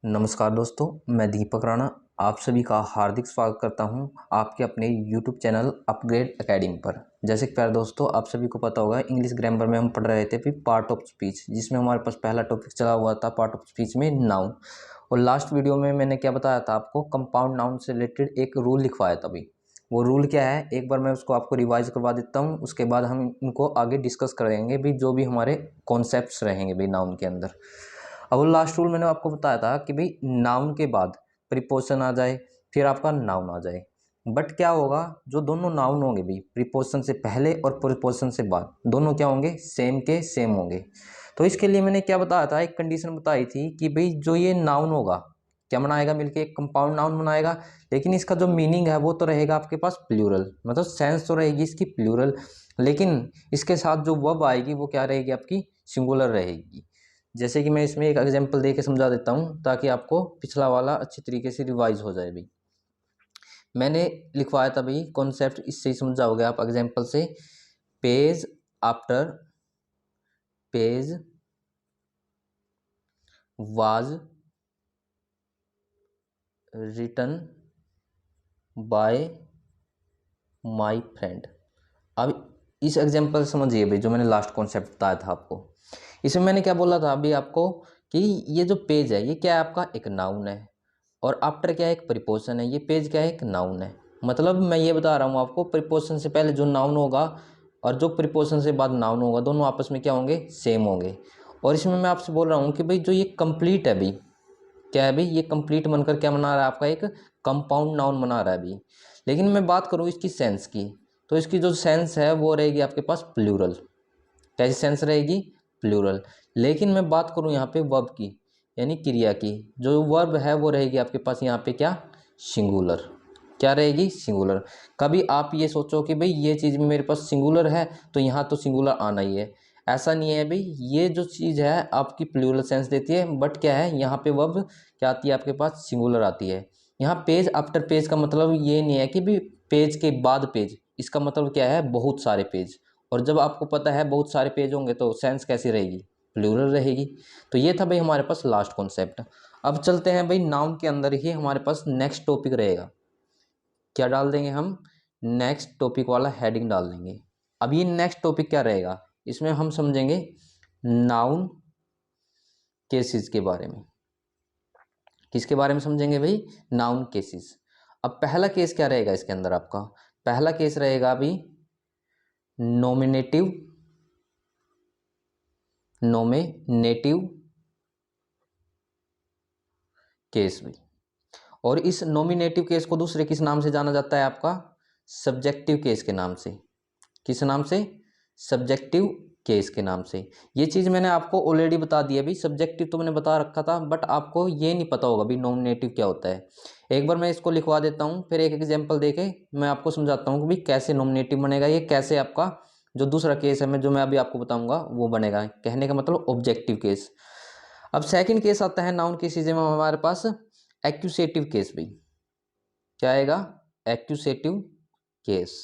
नमस्कार दोस्तों, मैं दीपक राणा आप सभी का हार्दिक स्वागत करता हूं आपके अपने YouTube चैनल अपग्रेड एकेडमी पर। जैसे कि प्यारे दोस्तों, आप सभी को पता होगा इंग्लिश ग्रामर में हम पढ़ रहे थे फिर पार्ट ऑफ स्पीच, जिसमें हमारे पास पहला टॉपिक चला हुआ था पार्ट ऑफ स्पीच में नाउन। और लास्ट वीडियो में मैंने क्या बताया था आपको, कंपाउंड नाउन से रिलेटेड एक रूल लिखवाया था। अभी वो रूल क्या है, एक बार मैं उसको आपको रिवाइज करवा देता हूँ, उसके बाद हम इनको आगे डिस्कस करेंगे भी, जो भी हमारे कॉन्सेप्ट्स रहेंगे भाई नाउन के अंदर। अब वो लास्ट रूल मैंने आपको बताया था कि भाई नाउन के बाद प्रीपोजिशन आ जाए फिर आपका नाउन आ जाए। बट क्या होगा, जो दोनों नाउन होंगे भाई प्रीपोजिशन से पहले और प्रीपोजिशन से बाद दोनों क्या होंगे, सेम के सेम होंगे। तो इसके लिए मैंने क्या बताया था, एक कंडीशन बताई थी कि भाई जो ये नाउन होगा क्या बनाएगा, मिलके एक कंपाउंड नाउन बनाएगा। लेकिन इसका जो मीनिंग है वो तो रहेगा आपके पास प्लूरल, मतलब सेंस तो रहेगी इसकी प्लूरल, लेकिन इसके साथ जो वर्ब आएगी वो क्या रहेगी, आपकी सिंगुलर रहेगी। जैसे कि मैं इसमें एक एग्जांपल दे के समझा देता हूँ ताकि आपको पिछला वाला अच्छी तरीके से रिवाइज हो जाए। भाई मैंने लिखवाया था भाई कॉन्सेप्ट, इससे ही समझाओगे आप एग्जांपल से। Page after page was written by my friend. अब इस एग्जांपल समझिए भाई, जो मैंने लास्ट कॉन्सेप्ट बताया था आपको, इसमें मैंने क्या बोला था अभी आपको कि ये जो पेज है ये क्या है, आपका एक नाउन है, और आफ्टर क्या है, एक प्रीपोजिशन है। ये पेज क्या है, एक नाउन है। मतलब मैं ये बता रहा हूँ आपको, प्रीपोजिशन से पहले जो नाउन होगा और जो प्रीपोजिशन से बाद नाउन होगा दोनों आपस में क्या होंगे, सेम होंगे। और इसमें मैं आपसे बोल रहा हूँ कि भाई जो ये कंप्लीट है भाई, क्या है भाई, ये कंप्लीट बनकर क्या बना रहा है, आपका एक कंपाउंड नाउन बना रहा है भाई। लेकिन मैं बात करूँ इसकी सेंस की, तो इसकी जो सेंस है वो रहेगी आपके पास प्लूरल। कैसी सेंस रहेगी, प्लूरल। लेकिन मैं बात करूं यहाँ पे वर्ब की, यानी क्रिया की, जो वर्ब है वो रहेगी आपके पास यहाँ पे क्या, सिंगुलर। क्या रहेगी, सिंगुलर। कभी आप ये सोचो कि भाई ये चीज़ में मेरे पास सिंगुलर है तो यहाँ तो सिंगुलर आना ही है, ऐसा नहीं है भाई। ये जो चीज़ है आपकी प्लूरल सेंस देती है, बट क्या है यहाँ पे वर्ब क्या आती है आपके पास, सिंगुलर आती है। यहाँ पेज आफ्टर पेज का मतलब ये नहीं है कि भाई पेज के बाद पेज, इसका मतलब क्या है, बहुत सारे पेज। और जब आपको पता है बहुत सारे पेज होंगे तो सेंस कैसी रहेगी, प्लूरल रहेगी। तो ये था भाई हमारे पास लास्ट कॉन्सेप्ट। अब चलते हैं भाई नाउन के अंदर ही हमारे पास नेक्स्ट टॉपिक रहेगा। क्या डाल देंगे हम, नेक्स्ट टॉपिक वाला हेडिंग डाल देंगे। अब ये नेक्स्ट टॉपिक क्या रहेगा, इसमें हम समझेंगे नाउन केसेस के बारे में। किसके बारे में समझेंगे भाई, नाउन केसेस। अब पहला केस क्या रहेगा इसके अंदर, आपका पहला केस रहेगा अभी नॉमिनेटिव नोमिनेटिव केस भी। और इस नॉमिनेटिव केस को दूसरे किस नाम से जाना जाता है, आपका सब्जेक्टिव केस के नाम से। किस नाम से, सब्जेक्टिव केस के नाम से। ये चीज़ मैंने आपको ऑलरेडी बता दी है भाई, सब्जेक्टिव तो मैंने बता रखा था, बट आपको ये नहीं पता होगा भाई नॉमिनेटिव क्या होता है। एक बार मैं इसको लिखवा देता हूँ, फिर एक एग्जाम्पल देके मैं आपको समझाता हूँ कि भाई कैसे नॉमिनेटिव बनेगा, ये कैसे आपका जो दूसरा केस है मैं जो मैं अभी आपको बताऊंगा वो बनेगा। कहने का मतलब ऑब्जेक्टिव केस। अब सेकंड केस आता है नाउन केसेज में हमारे पास एक्यूसेटिव केस भी। क्या आएगा, एक्यूसेटिव केस।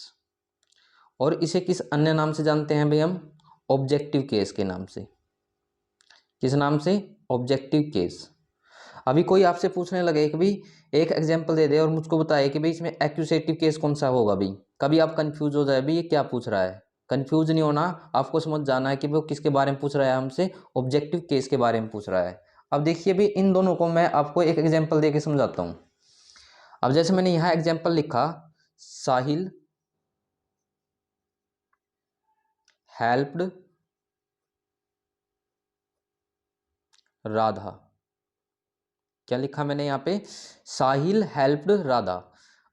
और इसे किस अन्य नाम से जानते हैं भाई हम, ऑब्जेक्टिव केस के नाम से। किस नाम से, ऑब्जेक्टिव केस। अभी कोई आपसे पूछने लगे कि भाई एक एग्जांपल दे दे और मुझको बताए कि भाई इसमें एक्यूसेटिव केस कौन सा होगा भाई, कभी आप कंफ्यूज हो जाए भाई ये क्या पूछ रहा है। कंफ्यूज नहीं होना, आपको समझ जाना है कि वो किसके बारे में पूछ रहा है हमसे, ऑब्जेक्टिव केस के बारे में पूछ रहा है। अब देखिए भाई इन दोनों को मैं आपको एक एग्जांपल देके समझाता हूँ। अब जैसे मैंने यहाँ एग्जांपल लिखा, साहिल हेल्प्ड राधा। क्या लिखा मैंने यहाँ पे, साहिल हेल्प्ड राधा।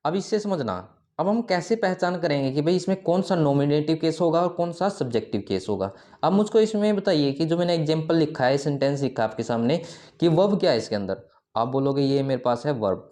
अब इससे समझना, अब हम कैसे पहचान करेंगे कि भाई इसमें कौन सा नॉमिनेटिव केस होगा और कौन सा सब्जेक्टिव केस होगा। अब मुझको इसमें बताइए कि जो मैंने एग्जांपल लिखा है, सेंटेंस लिखा है आपके सामने, कि वर्ब क्या है इसके अंदर। आप बोलोगे ये मेरे पास है वर्ब,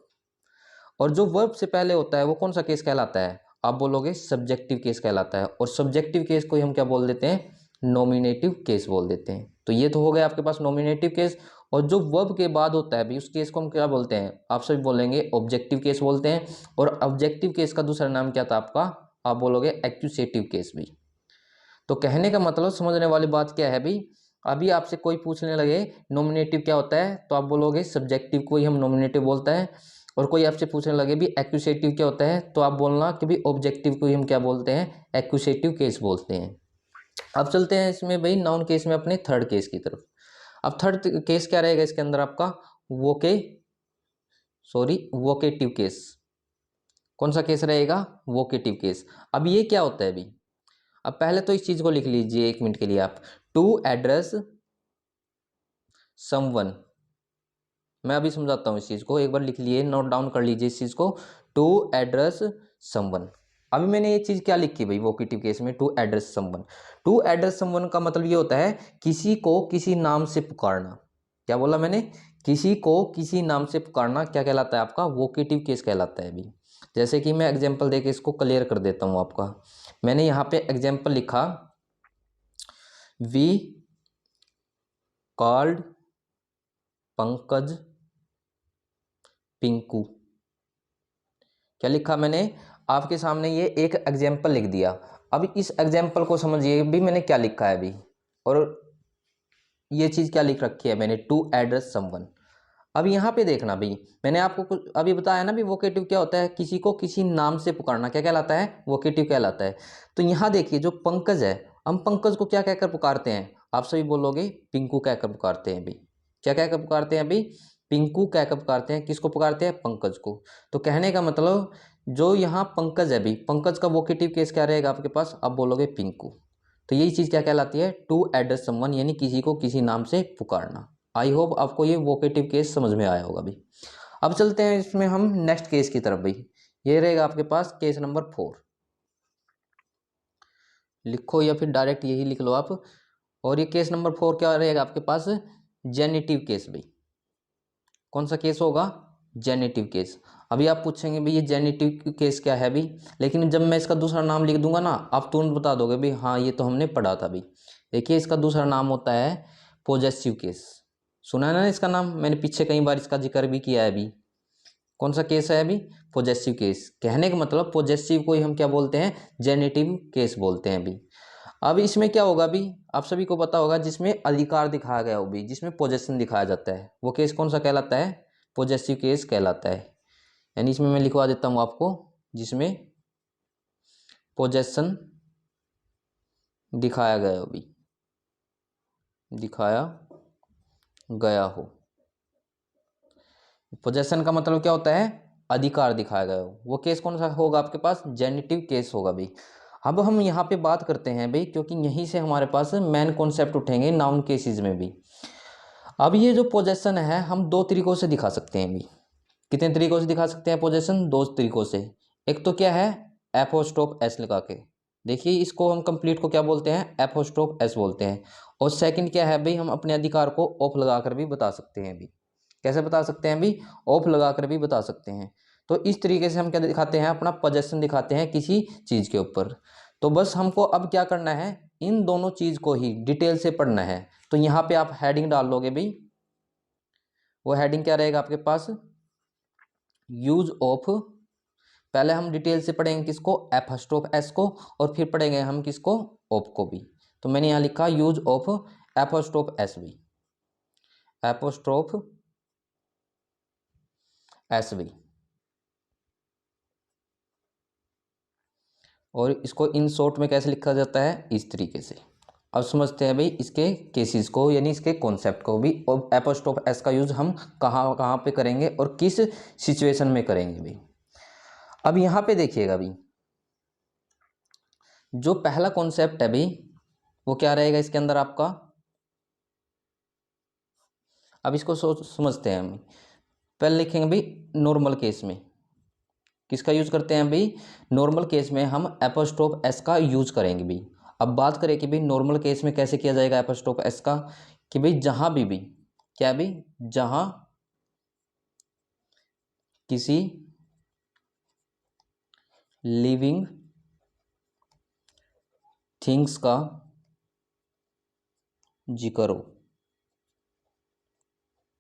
और जो वर्ब से पहले होता है वो कौन सा केस कहलाता है, आप बोलोगे सब्जेक्टिव केस कहलाता है। और सब्जेक्टिव केस को ही हम क्या बोल देते हैं, नॉमिनेटिव केस बोल देते हैं। तो ये तो हो गया आपके पास नॉमिनेटिव केस। और जो वर्ब के बाद होता है भाई उस केस को हम क्या बोलते हैं, आप सभी बोलेंगे ऑब्जेक्टिव केस बोलते हैं। और ऑब्जेक्टिव केस का दूसरा नाम क्या था आपका, आप बोलोगे एक्यूसेटिव केस भी। तो कहने का मतलब समझने वाली बात क्या है भाई, अभी आपसे कोई पूछने लगे नॉमिनेटिव क्या होता है, तो आप बोलोगे सब्जेक्टिव को ही हम नॉमिनेटिव बोलते हैं। और कोई आपसे पूछने लगे भी एक्यूसेटिव क्या होता है, तो आप बोलना कि भी ऑब्जेक्टिव को ही हम क्या बोलते हैं, एक्यूसेटिव केस बोलते हैं। अब चलते हैं इसमें भाई नाउन केस में अपने थर्ड केस की तरफ। अब थर्ड केस क्या रहेगा इसके अंदर आपका, वोकेटिव केस। कौन सा केस रहेगा, वोकेटिव केस। अब ये क्या होता है अभी, अब पहले तो इस चीज को लिख लीजिए 1 मिनट के लिए आप, टू एड्रेस समवन। मैं अभी समझाता हूँ इस चीज को, एक बार लिख लिए, नोट डाउन कर लीजिए इस चीज को, टू एड्रेस समवन। अभी मैंने ये चीज क्या लिखी भाई वोकेटिव केस में, to address someone. To address someone का मतलब ये होता है किसी को किसी नाम से पुकारना। क्या बोला मैंने, किसी को किसी नाम से पुकारना क्या कहलाता है आपका, वोकेटिव केस कहलाता है अभी। जैसे कि मैं एग्जाम्पल देके इसको क्लियर कर देता हूँ आपका। मैंने यहाँ पे एग्जाम्पल लिखा, वी कॉल्ड पंकज पिंकू। क्या लिखा मैंने, आपके सामने ये एक एग्जाम्पल लिख दिया। अब इस एग्जाम्पल को समझिए भी मैंने क्या लिखा है अभी, और ये चीज क्या लिख रखी है मैंने, टू एड्रेस समवन। अब यहाँ पे देखना भाई, मैंने आपको कुछ अभी बताया ना भी वोकेटिव क्या होता है, किसी को किसी नाम से पुकारना क्या कहलाता है, वोकेटिव कहलाता है। तो यहाँ देखिए जो पंकज है, हम पंकज को क्या कहकर पुकारते हैं, आप सभी बोलोगे पिंकू कहकर पुकारते हैं अभी। क्या कहकर पुकारते हैं अभी, पिंकू कहकर पुकारते हैं। किसको पुकारते हैं, पंकज को। तो कहने का मतलब जो यहाँ पंकज है अभी, पंकज का वोकेटिव केस क्या रहेगा आपके पास, आप बोलोगे पिंकू। तो यही चीज क्या कहलाती है, टू एड्रेस समवन, यानी किसी को किसी नाम से पुकारना। आई होप आपको ये वोकेटिव केस समझ में आया होगा भाई। अब चलते हैं इसमें हम नेक्स्ट केस की तरफ भाई। ये रहेगा आपके पास केस नंबर 4। लिखो या फिर डायरेक्ट यही लिख लो आप। और ये केस नंबर 4 क्या रहेगा आपके पास, जेनिटिव केस भाई। कौन सा केस होगा, जेनिटिव केस। अभी आप पूछेंगे भाई ये जेनिटिव केस क्या है भाई, लेकिन जब मैं इसका दूसरा नाम लिख दूंगा ना, आप तुरंत बता दोगे भाई हाँ ये तो हमने पढ़ा था भाई। देखिए इसका दूसरा नाम होता है पॉजेसिव केस। सुना है ना इसका नाम, मैंने पीछे कई बार इसका जिक्र भी किया है अभी। कौन सा केस है अभी, पॉजेसिव केस। कहने का मतलब पॉजेसिव को ही हम क्या बोलते हैं, जेनेटिव केस बोलते हैं अभी। अब इसमें क्या होगा अभी, आप सभी को पता होगा, जिसमें अधिकार दिखाया गया हो भी, जिसमें पोजेशन दिखाया जाता है, वो केस कौन सा कहलाता है, पॉजेसिव केस कहलाता है। यानी इसमें मैं लिखवा देता हूं आपको, जिसमें पोजेशन दिखाया गया हो भी, दिखाया गया हो। पोजेशन का मतलब क्या होता है, अधिकार दिखाया गया हो। वो केस कौन सा होगा आपके पास, जेनिटिव केस होगा भाई। अब हम यहाँ पे बात करते हैं भाई, क्योंकि यहीं से हमारे पास मेन कॉन्सेप्ट उठेंगे नाउन केसेस में भी। अब ये जो पोजेशन है हम दो तरीकों से दिखा सकते हैं भाई। कितने तरीकों से दिखा सकते हैं पोजेशन, दो तरीकों से। एक तो क्या है, एपोस्ट्रोफ एस लगा के। देखिए इसको हम कंप्लीट को क्या बोलते हैं, एपोस्ट्रोफ एस बोलते हैं। और सेकंड क्या है भाई, हम अपने अधिकार को ऑफ लगाकर भी बता सकते हैं भाई। कैसे बता सकते हैं भाई, ऑफ लगाकर भी बता सकते हैं। तो इस तरीके से हम क्या दिखाते हैं, अपना पोजेशन दिखाते हैं किसी चीज के ऊपर। तो बस हमको अब क्या करना है, इन दोनों चीज को ही डिटेल से पढ़ना है। तो यहाँ पे आप हेडिंग डाल लोगे भाई, वो हेडिंग क्या रहेगा आपके पास, यूज ऑफ। पहले हम डिटेल से पढ़ेंगे किसको, एपोस्ट्रोफ एस को, और फिर पढ़ेंगे हम किसको, ऑफ को भी। तो मैंने यहाँ लिखा यूज ऑफ एपोस्ट्रोफ एस भी, एपोस्ट्रोफ एस भी। और इसको इन शॉर्ट में कैसे लिखा जाता है, इस तरीके से। अब समझते हैं भाई इसके केसेस को, यानी इसके कॉन्सेप्ट को भी। और एपोस्ट्रोफ एस का यूज हम कहाँ कहाँ पे करेंगे और किस सिचुएशन में करेंगे भाई। अब यहाँ पे देखिएगा भाई, जो पहला कॉन्सेप्ट है भाई वो क्या रहेगा इसके अंदर आपका। अब इसको समझते हैं हम। पहले लिखेंगे भाई नॉर्मल केस में किसका यूज करते हैं भाई, नॉर्मल केस में हम एपोस्ट्रोफ एस का यूज करेंगे भाई। अब बात करें कि भाई नॉर्मल केस में कैसे किया जाएगा एपोस्ट्रोफ एस का, कि भाई जहां भी क्या भी, जहां किसी लिविंग थिंग्स का जिक्र हो।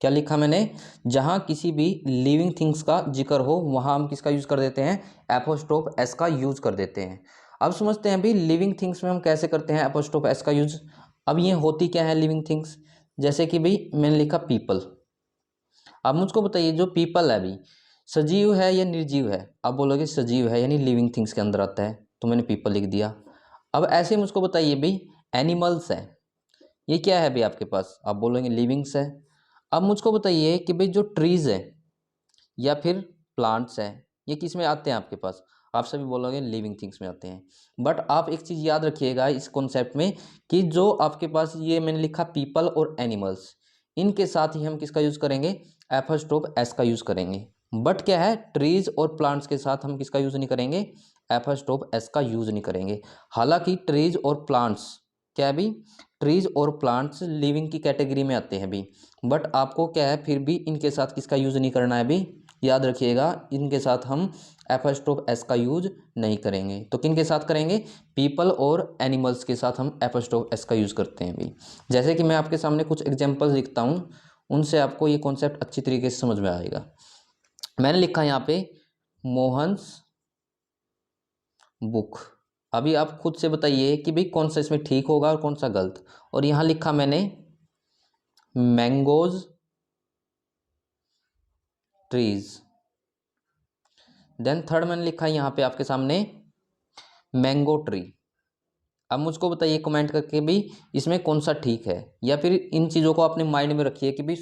क्या लिखा मैंने, जहां किसी भी लिविंग थिंग्स का जिक्र हो वहां हम किसका यूज कर देते हैं, एपोस्ट्रोफ एस का यूज कर देते हैं। अब समझते हैं भाई लिविंग थिंग्स में हम कैसे करते हैं एपोस्ट्रोफ एस का यूज। अब ये होती क्या है लिविंग थिंग्स, जैसे कि भाई मैंने लिखा पीपल। अब मुझको बताइए जो पीपल है भाई सजीव है या निर्जीव है। आप बोलोगे सजीव है यानी लिविंग थिंग्स के अंदर आता है, तो मैंने पीपल लिख दिया। अब ऐसे मुझको बताइए भाई एनिमल्स है, ये क्या है भाई आपके पास, आप बोलोगे लिविंग्स है। अब मुझको बताइए कि भाई जो ट्रीज है या फिर प्लांट्स है ये किस में आते हैं आपके पास, आप सभी बोलोगे लिविंग थिंग्स में आते हैं। बट आप एक चीज़ याद रखिएगा इस कॉन्सेप्ट में कि जो आपके पास ये मैंने लिखा पीपल और एनिमल्स, इनके साथ ही हम किसका यूज़ करेंगे, एपोस्ट्रोफ एस का यूज़ करेंगे। बट क्या है ट्रीज और प्लांट्स के साथ हम किसका यूज़ नहीं करेंगे, एपोस्ट्रोफ एस का यूज़ नहीं करेंगे। हालांकि ट्रीज और प्लांट्स क्या है भी, ट्रीज और प्लांट्स लिविंग की कैटेगरी में आते हैं भी, बट आपको क्या है फिर भी इनके साथ किसका यूज़ नहीं करना है भी, याद रखिएगा इनके साथ हम एपोस्ट्रोफ एस का यूज नहीं करेंगे। तो किन के साथ करेंगे, पीपल और एनिमल्स के साथ हम एपोस्ट्रोफ एस का यूज करते हैं भी। जैसे कि मैं आपके सामने कुछ एग्जांपल्स लिखता हूँ, उनसे आपको ये कॉन्सेप्ट अच्छी तरीके से समझ में आएगा। मैंने लिखा यहाँ पे मोहन्स बुक। अभी आप खुद से बताइए कि भाई कौन सा इसमें ठीक होगा और कौन सा गलत। और यहाँ लिखा मैंने मैंगोज ट्रीज। देन थर्ड मैंने लिखा है यहाँ पे आपके सामने मैंगो ट्री। अब मुझको बताइए कमेंट करके भी इसमें कौन सा ठीक है, या फिर इन चीज़ों को अपने माइंड में रखिए कि भी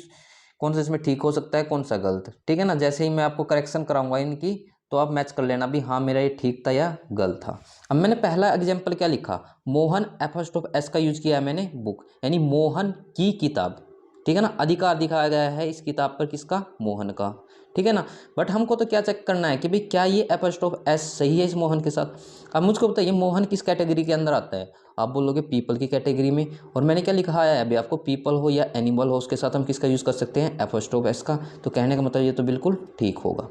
कौन सा इसमें ठीक हो सकता है कौन सा गलत, ठीक है ना। जैसे ही मैं आपको करेक्शन कराऊंगा इनकी तो आप मैच कर लेना भी हाँ मेरा ये ठीक था या गलत था। अब मैंने पहला एग्जाम्पल क्या लिखा, मोहन एपोस्ट्रोफ एस का यूज किया है मैंने बुक, यानी मोहन की किताब, ठीक है ना। अधिकार दिखाया गया है इस किताब पर किसका, मोहन का, ठीक है ना। बट हमको तो क्या चेक करना है कि भाई क्या ये एपोस्ट्रोफ एस सही है इस मोहन के साथ। अब मुझको बताइए मोहन किस कैटेगरी के अंदर आता है, आप बोलोगे पीपल की कैटेगरी में। और मैंने क्या लिखा है अभी आपको, पीपल हो या एनिमल हो उसके साथ हम किसका यूज़ कर सकते हैं, एपोस्ट्रोफ एस का। तो कहने का मतलब ये तो बिल्कुल ठीक होगा।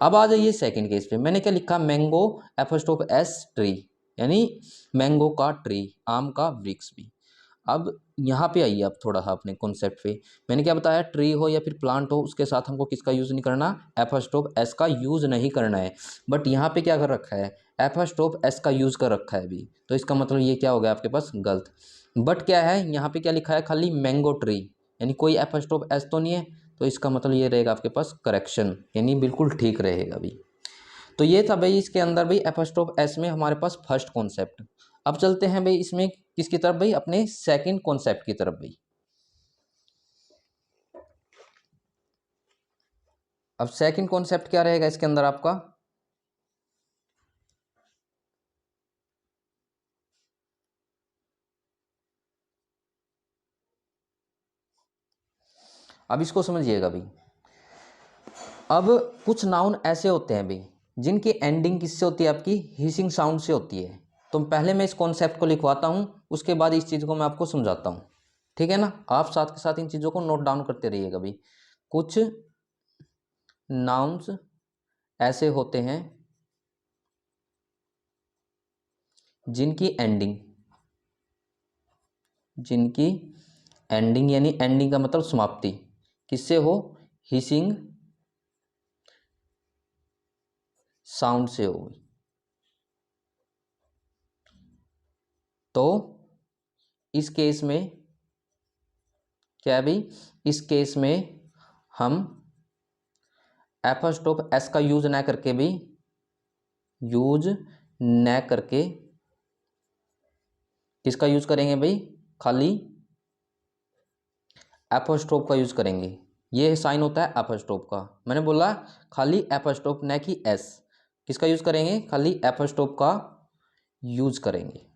अब आ जाइए सेकंड केस पे, मैंने क्या लिखा, मैंगो एपोस्ट्रोफ एस ट्री, यानी मैंगो का ट्री, आम का वृक्ष भी। अब यहाँ पे आइए आप थोड़ा सा अपने कॉन्सेप्ट पे, मैंने क्या बताया ट्री हो या फिर प्लांट हो उसके साथ हमको किसका यूज़ नहीं करना, एपोस्ट्रोफ एस का यूज़ नहीं करना है। बट यहाँ पे क्या कर रखा है, एपोस्ट्रोफ एस का यूज़ कर रखा है अभी, तो इसका मतलब ये क्या हो गया आपके पास गलत। बट क्या है यहाँ पे क्या लिखा है, खाली मैंगो ट्री, यानी कोई एपोस्ट्रोफ एस तो नहीं है, तो इसका मतलब ये रहेगा आपके पास करेक्शन, यानी बिल्कुल ठीक रहेगा अभी। तो ये था भाई इसके अंदर भाई एपोस्ट्रोफ एस में हमारे पास फर्स्ट कॉन्सेप्ट। अब चलते हैं भाई इसमें किसकी तरफ भाई, अपने सेकंड कॉन्सेप्ट की तरफ भाई। अब सेकंड कॉन्सेप्ट क्या रहेगा इसके अंदर आपका, अब इसको समझिएगा भाई। अब कुछ नाउन ऐसे होते हैं भाई जिनकी एंडिंग किससे होती है, आपकी हिसिंग साउंड से होती है। तो पहले मैं इस कॉन्सेप्ट को लिखवाता हूं, उसके बाद इस चीज़ को मैं आपको समझाता हूं, ठीक है ना। आप साथ के साथ इन चीज़ों को नोट डाउन करते रहिएगा भाई। कुछ नाउन्स ऐसे होते हैं जिनकी एंडिंग यानी एंडिंग का मतलब समाप्ति किससे हो, हिसिंग साउंड से हो। तो इस केस में क्या है भाई, इस केस में हम एपोस्ट्रोफ एस का यूज ना करके भी, यूज न करके किसका यूज करेंगे भाई, खाली एपोस्ट्रोफ का यूज करेंगे। ये साइन होता है एपोस्ट्रोफ का, मैंने बोला खाली एपोस्ट्रोफ न कि एस, किसका यूज करेंगे, खाली एपोस्ट्रोफ का यूज करेंगे।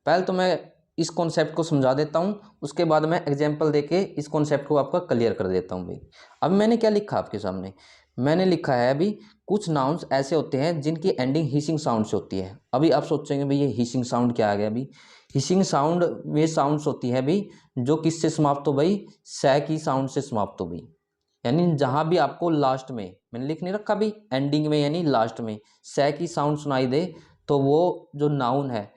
पहले तो मैं इस कॉन्सेप्ट को समझा देता हूँ, उसके बाद मैं एग्जाम्पल देके इस कॉन्सेप्ट को आपका क्लियर कर देता हूँ भाई। अब मैंने क्या लिखा आपके सामने, मैंने लिखा है अभी कुछ नाउन्स ऐसे होते हैं जिनकी एंडिंग हिसिंग साउंड से होती है। अभी आप सोचेंगे भाई ये हिसिंग साउंड क्या आ गया, अभी हिसिंग साउंड वे साउंड्स होती है भाई जो किससे समाप्त हो भाई, स की साउंड से समाप्त हो भाई। यानी जहाँ भी आपको लास्ट में, मैंने लिख नहीं रखा भाई एंडिंग में यानी लास्ट में स की साउंड सुनाई दे, तो वो जो नाउन है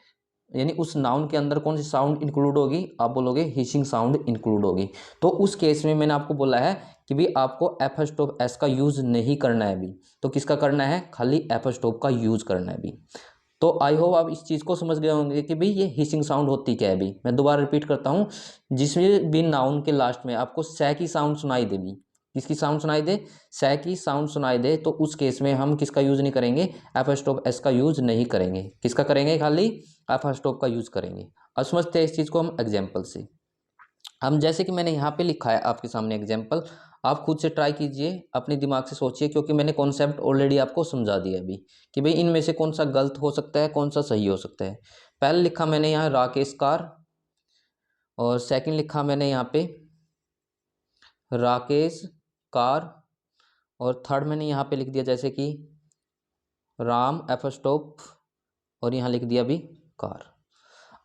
यानी उस नाउन के अंदर कौन सी साउंड इंक्लूड होगी, आप बोलोगे हिसिंग साउंड इंक्लूड होगी। तो उस केस में मैंने आपको बोला है कि भी आपको एपोस्ट्रोफ एस का यूज नहीं करना है भी, तो किसका करना है, खाली एपोस्ट्रोफ का यूज करना है भी। तो आई होप आप इस चीज़ को समझ गए होंगे कि भाई ये हिसिंग साउंड होती क्या है। भी मैं दोबारा रिपीट करता हूँ, जिसमें भी नाउन के लास्ट में आपको सै की साउंड सुनाई दे, भी किसकी साउंड सुनाई दे, सै की साउंड सुनाई दे, तो उस केस में हम किसका यूज नहीं करेंगे, एपोस्ट्रोफ एस का यूज नहीं करेंगे। किसका करेंगे, खाली एपोस्ट्रोफ का यूज करेंगे। अब समझते हैं इस चीज़ को हम एग्जाम्पल से। हम जैसे कि मैंने यहाँ पे लिखा है आपके सामने एग्जाम्पल, आप खुद से ट्राई कीजिए, अपने दिमाग से सोचिए, क्योंकि मैंने कॉन्सेप्ट ऑलरेडी आपको समझा दिया अभी कि भाई इनमें से कौन सा गलत हो सकता है, कौन सा सही हो सकता है। पहले लिखा मैंने यहाँ राकेश कार, और सेकंड लिखा मैंने यहाँ पे राकेश कार, और थर्ड मैंने यहाँ पे लिख दिया जैसे कि राम एफस्टॉप, और यहाँ लिख दिया भी कार।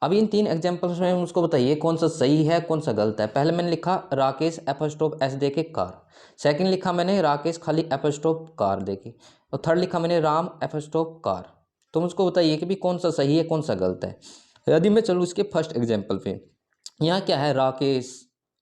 अब इन तीन एग्जाम्पल्स में मुझको बताइए कौन सा सही है, कौन सा गलत है। पहले मैंने लिखा राकेश एपोस्ट्रोफ एस दे के कार, सेकंड लिखा मैंने राकेश खाली एपोस्ट्रोफ कार दे के, और थर्ड लिखा मैंने राम एपोस्ट्रोफ कार। तो मुझको बताइए कि भी कौन सा सही है, कौन सा गलत है। यदि मैं चलूँ इसके फर्स्ट एग्जाम्पल पे, यहाँ क्या है राकेश,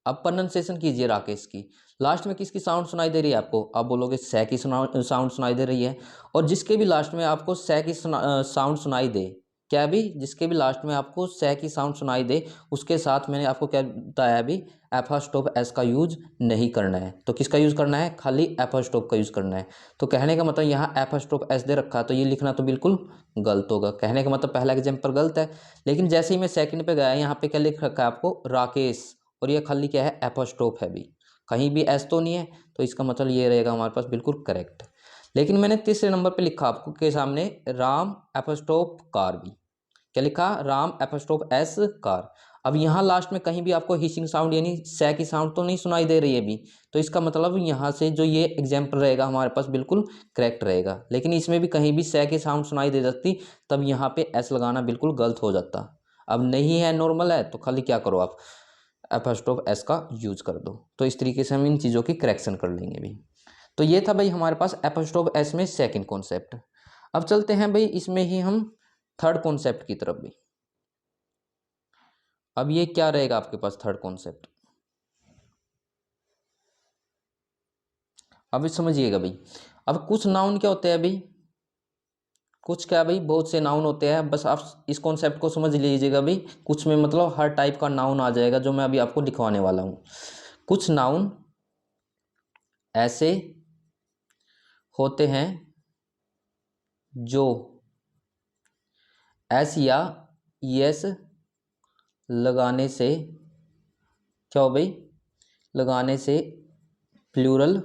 अब प्रोनाउंसिएशन कीजिए राकेश की, लास्ट में किसकी साउंड सुनाई दे रही है आपको, आप बोलोगे सै की साउंड सुनाई दे रही है। और जिसके भी लास्ट में आपको सै की साउंड सुनाई दे, क्या भी, जिसके भी लास्ट में आपको सै की साउंड सुनाई दे, उसके साथ मैंने आपको क्या बताया अभी, एपोस्ट्रोफ एस का यूज नहीं करना है। तो किसका यूज करना है, खाली एपोस्ट्रोफ का यूज करना है। तो कहने का मतलब यहाँ एपोस्ट्रोफ एस दे रखा है, तो ये लिखना तो बिल्कुल गलत होगा। कहने का मतलब पहला एग्जाम्पल गलत है, लेकिन जैसे ही मैं सेकंड पे गया, यहाँ पे क्या लिख रखा है आपको, राकेश, और ये खाली क्या है, एपोस्ट्रोफ है भी, कहीं भी एस तो नहीं है, तो इसका मतलब ये रहेगा हमारे पास बिल्कुल करेक्ट। लेकिन मैंने तीसरे नंबर पे लिखा आपको के सामने राम एपोस्ट्रोफ कार भी, क्या लिखा, राम एपोस्ट्रोफ एस कार। अब यहाँ लास्ट में कहीं भी आपको हिसिंग साउंड यानी सै की साउंड तो नहीं सुनाई दे रही है अभी, तो इसका मतलब यहाँ से जो ये एग्जाम्पल रहेगा हमारे पास बिल्कुल करेक्ट रहेगा। लेकिन इसमें भी कहीं भी सै की साउंड सुनाई दे जाती, तब यहाँ पे एस लगाना बिल्कुल गलत हो जाता। अब नहीं है, नॉर्मल है, तो खाली क्या करो आप, एपोस्ट्रोफ एस का यूज कर दो। तो इस तरीके से हम इन चीज़ों की करेक्शन कर लेंगे भी। तो ये था भाई हमारे पास एपोस्ट्रोफ एस में सेकंड कॉन्सेप्ट। अब चलते हैं भाई इसमें ही हम थर्ड कॉन्सेप्ट की तरफ भी। अब ये क्या रहेगा आपके पास थर्ड कॉन्सेप्ट, अब समझिएगा भाई। अब कुछ नाउन क्या होते हैं भाई, कुछ क्या भाई, बहुत से नाउन होते हैं, बस आप इस कॉन्सेप्ट को समझ लीजिएगा भाई। कुछ में मतलब हर टाइप का नाउन आ जाएगा जो मैं अभी आपको लिखवाने वाला हूँ। कुछ नाउन ऐसे होते हैं जो एस या ईएस लगाने से, क्या हो भाई, लगाने से प्लूरल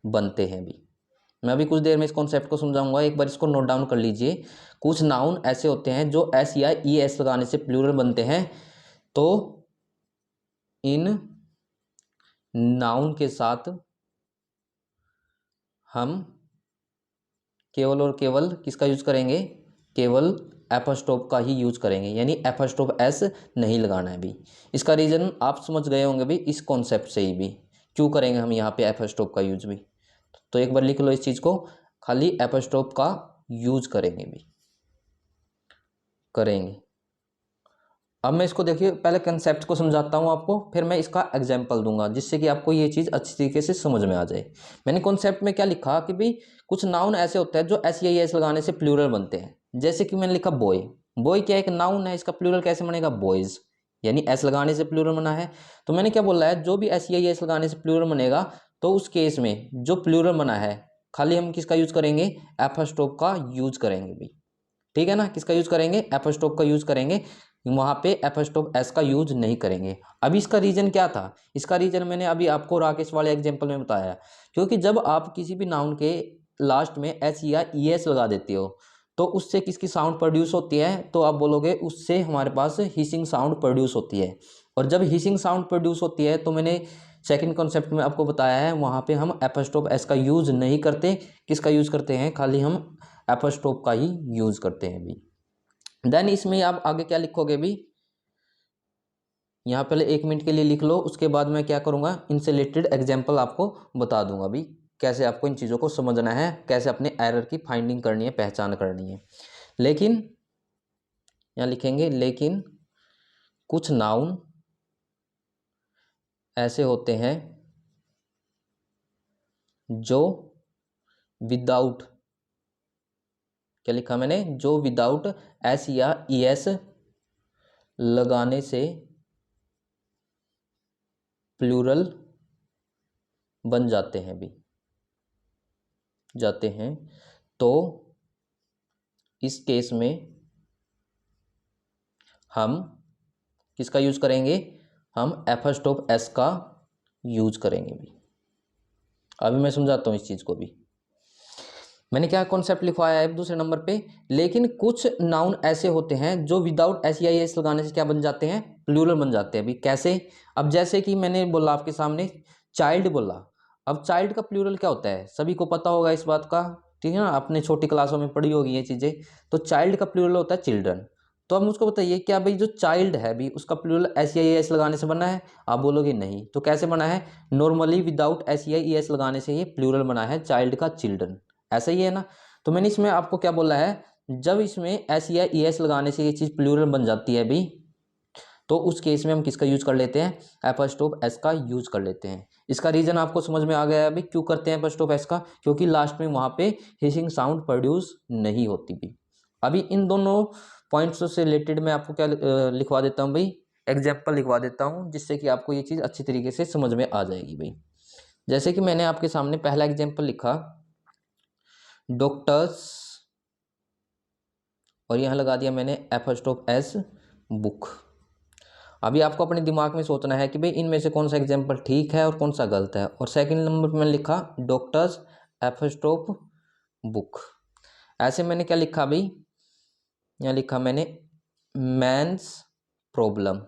बनते हैं भी। मैं अभी कुछ देर में इस कॉन्सेप्ट को समझाऊंगा, एक बार इसको नोट डाउन कर लीजिए। कुछ नाउन ऐसे होते हैं जो एस या ई एस लगाने से प्लूरल बनते हैं, तो इन नाउन के साथ हम केवल और केवल किसका यूज करेंगे, केवल एपोस्ट्रोफ का ही यूज करेंगे, यानी एपोस्ट्रोफ एस नहीं लगाना है भी। इसका रीजन आप समझ गए होंगे भी इस कॉन्सेप्ट से ही भी, क्यों करेंगे हम यहाँ पे एपोस्ट्रोफ का यूज भी। तो एक बार लिख लो इस चीज को, खाली एपोस्ट्रोफ का यूज करेंगे भी, करेंगे। अब मैं इसको देखिए, पहले कंसेप्ट को समझाता हूँ आपको, फिर मैं इसका एग्जाम्पल दूंगा, जिससे कि आपको ये चीज़ अच्छी तरीके से समझ में आ जाए। मैंने कॉन्सेप्ट में क्या लिखा कि भाई कुछ नाउन ऐसे होते हैं जो एस या एस लगाने से प्लूरल बनते हैं। जैसे कि मैंने लिखा बॉय, बॉय क्या एक नाउन है, इसका प्लूरल कैसे बनेगा, बॉयज, यानी एस लगाने से प्लूरल बना है। तो मैंने क्या बोला है, जो भी एस या एस लगाने से प्लूरल बनेगा, तो उस केस में जो प्लूरल बना है, खाली हम किसका यूज करेंगे, एपोस्ट्रोफ का यूज करेंगे भाई। ठीक है ना, किसका यूज करेंगे, एपोस्ट्रोफ का यूज करेंगे, वहां पे एपोस्ट्रोफ एस का यूज नहीं करेंगे। अभी इसका रीजन क्या था, इसका रीजन मैंने अभी आपको राकेश वाले एग्जांपल में बताया, क्योंकि जब आप किसी भी नाउन के लास्ट में एस या ई एस लगा देते हो, तो उससे किसकी साउंड प्रोड्यूस होती है, तो आप बोलोगे उससे हमारे पास हिसिंग साउंड प्रोड्यूस होती है। और जब हिसिंग साउंड प्रोड्यूस होती है, तो मैंने सेकंड कॉन्सेप्ट में आपको बताया है, वहां पे हम एपोस्ट्रोफ एस का यूज नहीं करते, किसका यूज करते हैं, खाली हम एपोस्ट्रोफ का ही यूज करते हैं भी। देन इसमें आप आगे क्या लिखोगे भी, यहाँ पहले 1 मिनट के लिए लिख लो, उसके बाद मैं क्या करूँगा, इनसे रिलेटेड एग्जाम्पल आपको बता दूंगा भी, कैसे आपको इन चीज़ों को समझना है, कैसे अपने एरर की फाइंडिंग करनी है, पहचान करनी है। लेकिन यहाँ लिखेंगे, लेकिन कुछ नाउन ऐसे होते हैं जो विदाउट, क्या लिखा मैंने, जो विदाउट एस या ई एस लगाने से प्लूरल बन जाते हैं भी, जाते हैं, तो इस केस में हम किसका यूज करेंगे, हम एफस्टॉप एस का यूज करेंगे भी। अभी मैं समझाता हूँ इस चीज को भी। मैंने क्या कॉन्सेप्ट लिखवाया है दूसरे नंबर पे, लेकिन कुछ नाउन ऐसे होते हैं जो विदाउट एस या एस लगाने से क्या बन जाते हैं, प्लूरल बन जाते हैं। अभी कैसे, अब जैसे कि मैंने बोला आपके सामने चाइल्ड बोला, अब चाइल्ड का प्लूरल क्या होता है, सभी को पता होगा इस बात का, ठीक है ना, आपने छोटी क्लासों में पढ़ी होगी ये चीजें। तो चाइल्ड का प्लूरल होता है चिल्ड्रन। तो अब मुझको बताइए क्या भाई जो चाइल्ड है भी उसका प्लूरल एस या एस लगाने से बना है, आप बोलोगे नहीं। तो कैसे बना है, नॉर्मली विदाउट एस या एस लगाने से ये प्लूरल बना है चाइल्ड का चिल्ड्रन, ऐसा ही है ना। तो मैंने इसमें आपको क्या बोला है, जब इसमें एस या ई एस लगाने से ये चीज प्लूरल बन जाती है भी, तो उस केस में हम किसका यूज कर लेते हैं, एपस्ट्रोफ एस का यूज कर लेते हैं। इसका रीजन आपको समझ में आ गया है अभी क्यों करते हैं एपस्ट्रोफ एस का, क्योंकि लास्ट में वहां पे हिसिंग साउंड प्रोड्यूस नहीं होती भी। अभी इन दोनों पॉइंट्स से रिलेटेड मैं आपको क्या लिखवा देता हूँ भाई, एग्जाम्पल लिखवा देता हूँ, जिससे कि आपको ये चीज अच्छी तरीके से समझ में आ जाएगी भाई। जैसे कि मैंने आपके सामने पहला एग्जाम्पल लिखा डॉक्टर्स, और यहां लगा दिया मैंने एपस्ट्रोफ एस बुक। अभी आपको अपने दिमाग में सोचना है कि भाई इनमें से कौन सा एग्जाम्पल ठीक है और कौन सा गलत है। और सेकंड नंबर पे मैंने लिखा डॉक्टर्स एपस्ट्रोफ बुक। ऐसे मैंने क्या लिखा भाई, यहाँ लिखा मैंने मैंस प्रॉब्लम,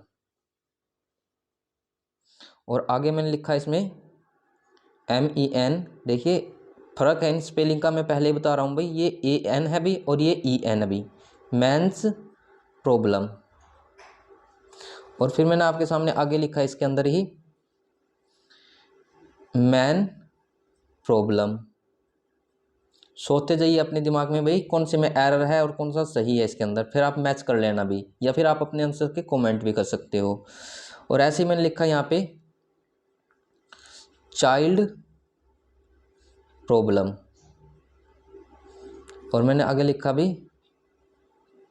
और आगे मैंने लिखा इसमें MEN। देखिए फर्क है इन स्पेलिंग का, मैं पहले ही बता रहा हूँ भाई, ये AN है भी और ये EN है भी, मैंस प्रॉब्लम। और फिर मैंने आपके सामने आगे लिखा इसके अंदर ही मैन प्रॉब्लम। सोचते जाइए अपने दिमाग में भाई कौन से में एरर है और कौन सा सही है इसके अंदर, फिर आप मैच कर लेना भी, या फिर आप अपने आंसर के कमेंट भी कर सकते हो। और ऐसे ही मैंने लिखा यहाँ पे चाइल्ड प्रॉब्लम, और मैंने आगे लिखा भी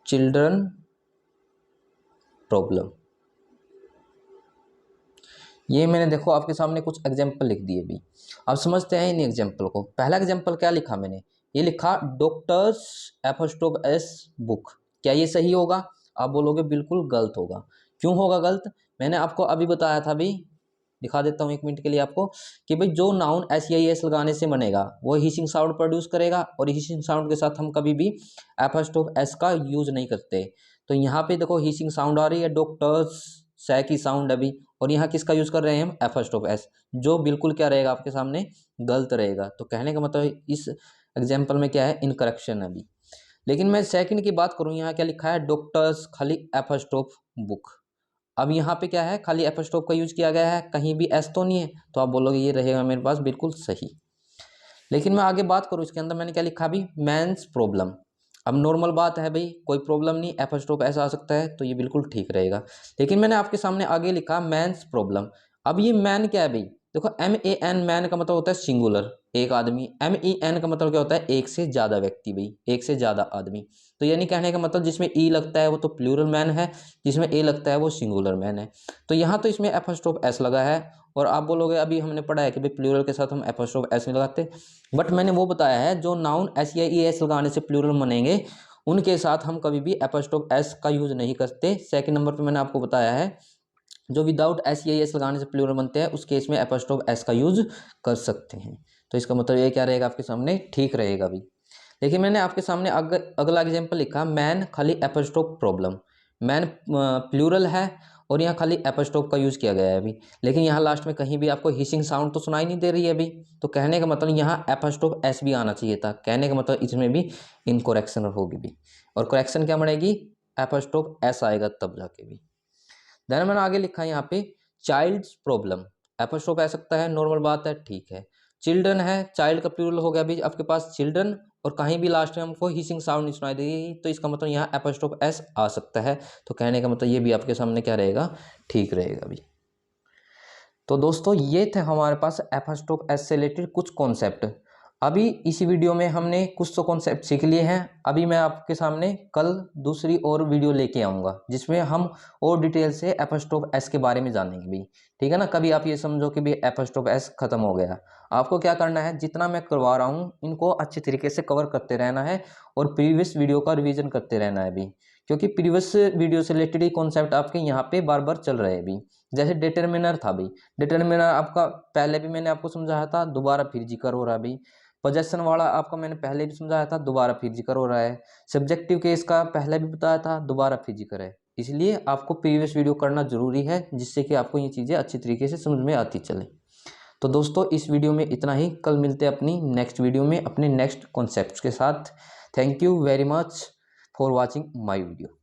चिल्ड्रन प्रॉब्लम। ये मैंने देखो आपके सामने कुछ एग्जाम्पल लिख दिए भी। अब समझते हैं इन एग्जाम्पल को। पहला एग्जाम्पल क्या लिखा मैंने, ये लिखा डॉक्टर्स एपस्ट्रोफ एस बुक। क्या ये सही होगा, आप बोलोगे बिल्कुल गलत होगा। क्यों होगा गलत, मैंने आपको अभी बताया था भी, दिखा देता हूँ एक मिनट के लिए आपको, कि भाई जो नाउन एस या एस लगाने से बनेगा वो हिसिंग साउंड प्रोड्यूस करेगा, और हिसिंग साउंड के साथ हम कभी भी एपस्ट्रोफ एस का यूज नहीं करते। तो यहाँ पे देखो हिसिंग साउंड आ रही है, डॉक्टर्स सै की साउंड अभी, और यहाँ किसका यूज कर रहे हैं हम, एपस्ट्रोफ एस, जो बिल्कुल क्या रहेगा आपके सामने गलत रहेगा। तो कहने का मतलब इस एग्जाम्पल में क्या है, इनकरेक्शन अभी। लेकिन मैं सेकंड की बात करूँ, यहाँ क्या लिखा है डॉक्टर्स खाली एपस्ट्रोफ बुक। अब यहाँ पे क्या है, खाली एपस्ट्रोफ का यूज किया गया है, कहीं भी एस तो नहीं है, तो आप बोलोगे ये रहेगा मेरे पास बिल्कुल सही। लेकिन मैं आगे बात करूँ इसके अंदर मैंने क्या लिखा अभी, मैंस प्रॉब्लम। अब नॉर्मल बात है भाई, कोई प्रॉब्लम नहीं, एपस्ट्रोफ ऐसा आ सकता है, तो ये बिल्कुल ठीक रहेगा। लेकिन मैंने आपके सामने आगे लिखा मैंस प्रॉब्लम। अब ये मैन क्या है भाई, देखो MAN मैन का मतलब होता है सिंगुलर, एक आदमी। MEN का मतलब क्या होता है, एक से ज्यादा व्यक्ति भाई, एक से ज्यादा आदमी। तो यानी कहने का मतलब जिसमें ई लगता है वो तो प्लूरल मैन है, जिसमें ए लगता है वो सिंगुलर मैन है। तो यहाँ तो इसमें एपस्ट्रोफ एस लगा है, और आप बोलोगे अभी हमने पढ़ा है कि भाई प्लूरल के साथ हम एपस्ट्रोफ एस नहीं लगाते, बट मैंने वो बताया है जो नाउन एस या ई एस लगाने से प्लूरल बनेंगे उनके साथ हम कभी भी एपस्ट्रोफ एस का यूज नहीं करते। सेकंड नंबर पे मैंने आपको बताया है जो विदाउट एस या एस लगाने से प्लूरल बनते हैं उस केस में एपस्ट्रोफ एस का यूज कर सकते हैं। तो इसका मतलब ये क्या रहेगा आपके सामने, ठीक रहेगा भी। देखिए मैंने आपके सामने अगला एग्जाम्पल लिखा मैन खाली एपस्ट्रोफ प्रॉब्लम। मैन प्लूरल है और यहाँ खाली एपस्ट्रोफ का यूज किया गया है अभी, लेकिन यहाँ लास्ट में कहीं भी आपको हिसिंग साउंड तो सुनाई नहीं दे रही है अभी। तो कहने का मतलब यहाँ एपस्ट्रोफ एस भी आना चाहिए था, कहने का मतलब इसमें भी इनकरेक्शन होगी भी, और करेक्शन क्या बनेगी, एपस्ट्रोफ एस आएगा तब जाके भी। देन मैंने आगे लिखा है यहाँ पे चाइल्ड्स प्रॉब्लम, एपस्ट्रोफ आ सकता है, नॉर्मल बात है, ठीक है। चिल्ड्रन है, चाइल्ड का प्लूरल हो गया अभी आपके पास चिल्ड्रन, और कहीं भी लास्ट में हमको हिसिंग साउंड नहीं सुनाई देगी, तो इसका मतलब यहाँ एपस्ट्रोफ एस आ सकता है। तो कहने का मतलब ये भी आपके सामने क्या रहेगा, ठीक रहेगा अभी। तो दोस्तों ये थे हमारे पास एपस्ट्रोफ एस से रिलेटेड कुछ कॉन्सेप्ट। अभी इसी वीडियो में हमने कुछ तो कॉन्सेप्ट सीख लिए हैं। अभी मैं आपके सामने कल दूसरी और वीडियो लेके आऊँगा जिसमें हम और डिटेल से एपोस्ट्रोफ एस के बारे में जानेंगे भी, ठीक है ना। कभी आप ये समझो कि भी एपोस्ट्रोफ एस खत्म हो गया। आपको क्या करना है, जितना मैं करवा रहा हूँ इनको अच्छे तरीके से कवर करते रहना है और प्रीवियस वीडियो का रिवीजन करते रहना है भी, क्योंकि प्रीवियस वीडियो से रिलेटेड ही कॉन्सेप्ट आपके यहाँ पे बार बार चल रहे हैं भी। जैसे डिटर्मिनर था भाई, डिटर्मिनर आपका पहले भी मैंने आपको समझाया था, दोबारा फिर जिक्र हो रहा है भाई। पोजेशन वाला आपका मैंने पहले भी समझाया था, दोबारा फिर जिक्र हो रहा है। सब्जेक्टिव केस का पहले भी बताया था, दोबारा फिर जिक्र है। इसलिए आपको प्रीवियस वीडियो करना जरूरी है जिससे कि आपको ये चीज़ें अच्छी तरीके से समझ में आती चले। तो दोस्तों इस वीडियो में इतना ही, कल मिलते हैं अपनी नेक्स्ट वीडियो में अपने नेक्स्ट कॉन्सेप्ट्स के साथ। Thank you very much for watching my video.